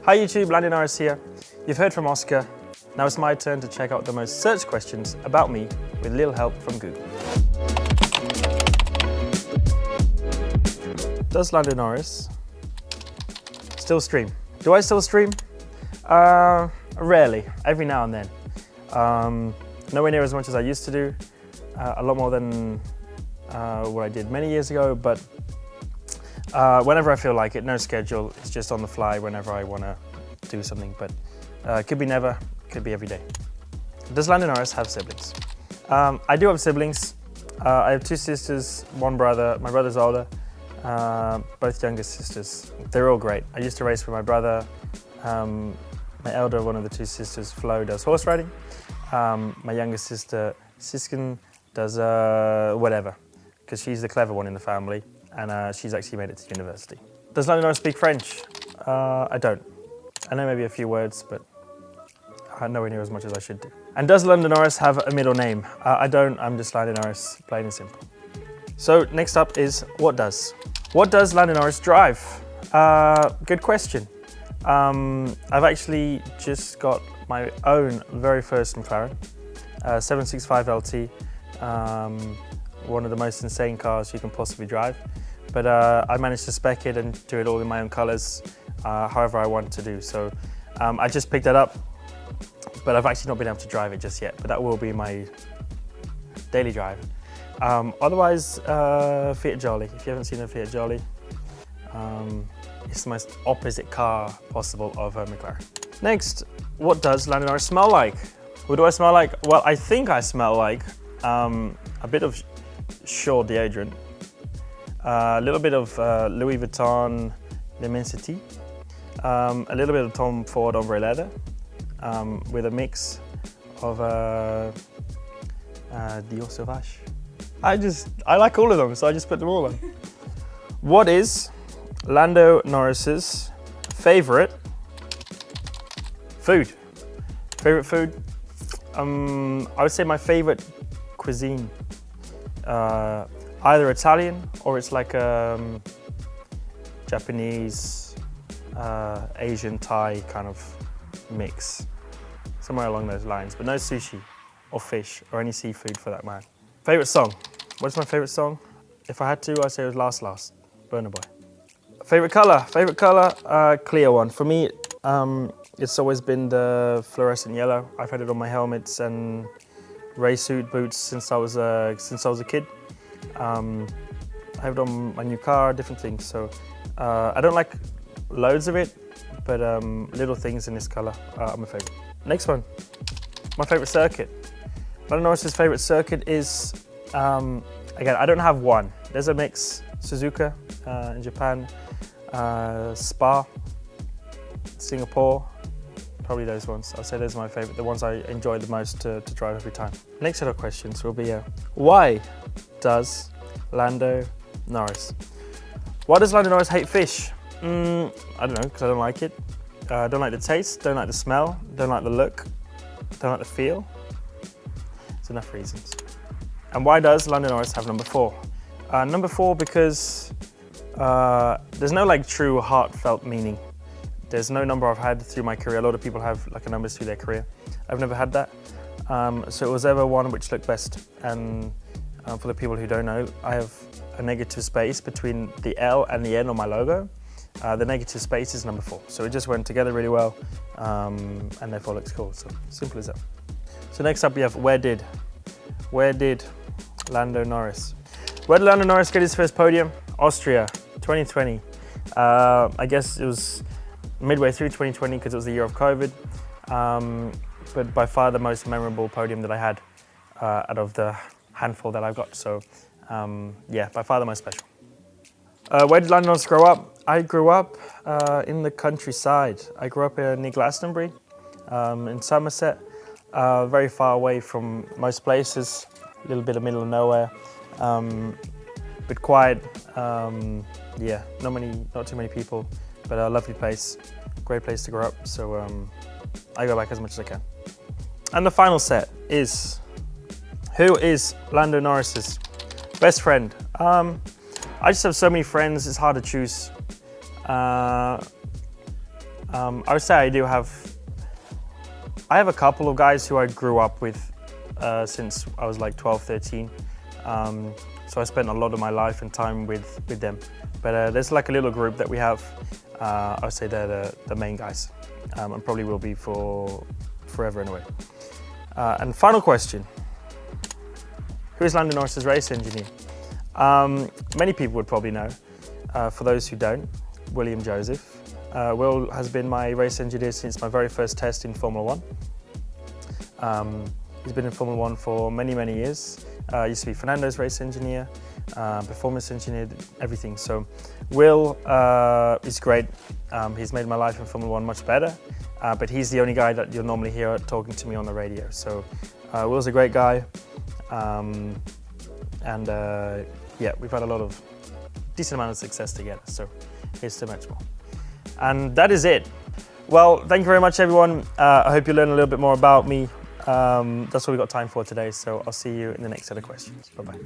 Hi YouTube, Lando Norris here. You've heard from Oscar. Now it's my turn to check out the most searched questions about me with a little help from Google. Does Lando Norris still stream? Do I still stream? Rarely, every now and then. Nowhere near as much as I used to do. A lot more than what I did many years ago, but whenever I feel like it, no schedule, it's just on the fly whenever I want to do something, but could be never, could be every day. Does Lando Norris have siblings? I do have siblings. I have two sisters, one brother. My brother's older, both younger sisters. They're all great. I used to race with my brother. My elder, one of the two sisters, Flo, does horse riding. My younger sister, Siskin, does whatever, because she's the clever one in the family, and she's actually made it to university. Does Lando Norris speak French? I don't. I know maybe a few words, but nowhere near as much as I should do. And does Lando Norris have a middle name? I don't, I'm just Lando Norris, plain and simple. So next up is what does? What does Lando Norris drive? Good question. I've actually just got my own very first McLaren, 765 LT, one of the most insane cars you can possibly drive. But I managed to spec it and do it all in my own colors, however I want to do. So I just picked that up, but I've actually not been able to drive it just yet, but that will be my daily drive. Otherwise, Fiat Jolly. If you haven't seen a Fiat Jolly, it's the most opposite car possible of a McLaren. Next, what does Lando Norris smell like? What do I smell like? Well, I think I smell like a bit of Shaw deodorant, a little bit of Louis Vuitton L'Immensity, a little bit of Tom Ford Ombre Leather, with a mix of Dior Sauvage. I like all of them, so I just put them all on. What is Lando Norris's favorite food? Favorite food? I would say my favorite cuisine. Either Italian or it's like Japanese, Asian, Thai kind of mix. Somewhere along those lines, but no sushi or fish or any seafood for that matter. Favorite song? What is my favorite song? If I had to, I'd say it was Last, Burna Boy. Favorite color? Favorite color? Clear one. For me, it's always been the fluorescent yellow. I've had it on my helmets and race suit boots since I was a kid. I have it on my new car, different things. So I don't like loads of it, but little things in this color are my favorite. Next one, my favorite circuit. Lando Norris's favorite circuit is, again, I don't have one. There's a mix, Suzuka in Japan, Spa, Singapore, probably those ones. I'd say those are my favorite, the ones I enjoy the most to drive every time. Next set of questions will be, why does Lando Norris? Why does Lando Norris hate fish? I don't know, because I don't like it. Don't like the taste, don't like the smell, don't like the look, don't like the feel. It's enough reasons. And why does Lando Norris have number 4? Number 4 because there's no like true heartfelt meaning. There's no number I've had through my career. A lot of people have like a numbers through their career. I've never had that. So it was ever one which looked best. And for the people who don't know, I have a negative space between the L and the N on my logo. The negative space is number 4. So it just went together really well, and therefore looks cool. So simple as that. So next up we have where did Lando Norris? Where did Lando Norris get his first podium? Austria, 2020. I guess it was midway through 2020 because it was the year of COVID. But by far the most memorable podium that I had out of the handful that I've got. So yeah, by far the most special. Where did Lando Norris grow up? I grew up in the countryside. I grew up near Glastonbury, in Somerset, very far away from most places, a little bit of middle of nowhere, but quiet. Yeah, not too many people, but a lovely place, great place to grow up. So I go back as much as I can. And the final set is, who is Lando Norris's best friend? I just have so many friends, it's hard to choose. I would say I have a couple of guys who I grew up with since I was like 12, 13. So I spent a lot of my life and time with them. But there's like a little group that we have. I would say they're the main guys, and probably will be for forever in a way. And final question. Who is Lando Norris's race engineer? Many people would probably know. For those who don't, William Joseph. Will has been my race engineer since my very first test in Formula 1. He's been in Formula 1 for many, many years. Used to be Fernando's race engineer, performance engineer, everything. So Will is great. He's made my life in Formula 1 much better, but he's the only guy that you'll normally hear talking to me on the radio. So Will's a great guy. Yeah, we've had a lot of decent amount of success together, so here's to much more. And that is it. Well, thank you very much, everyone. I hope you learn a little bit more about me. That's all we've got time for today, so I'll see you in the next set of questions. Bye-bye.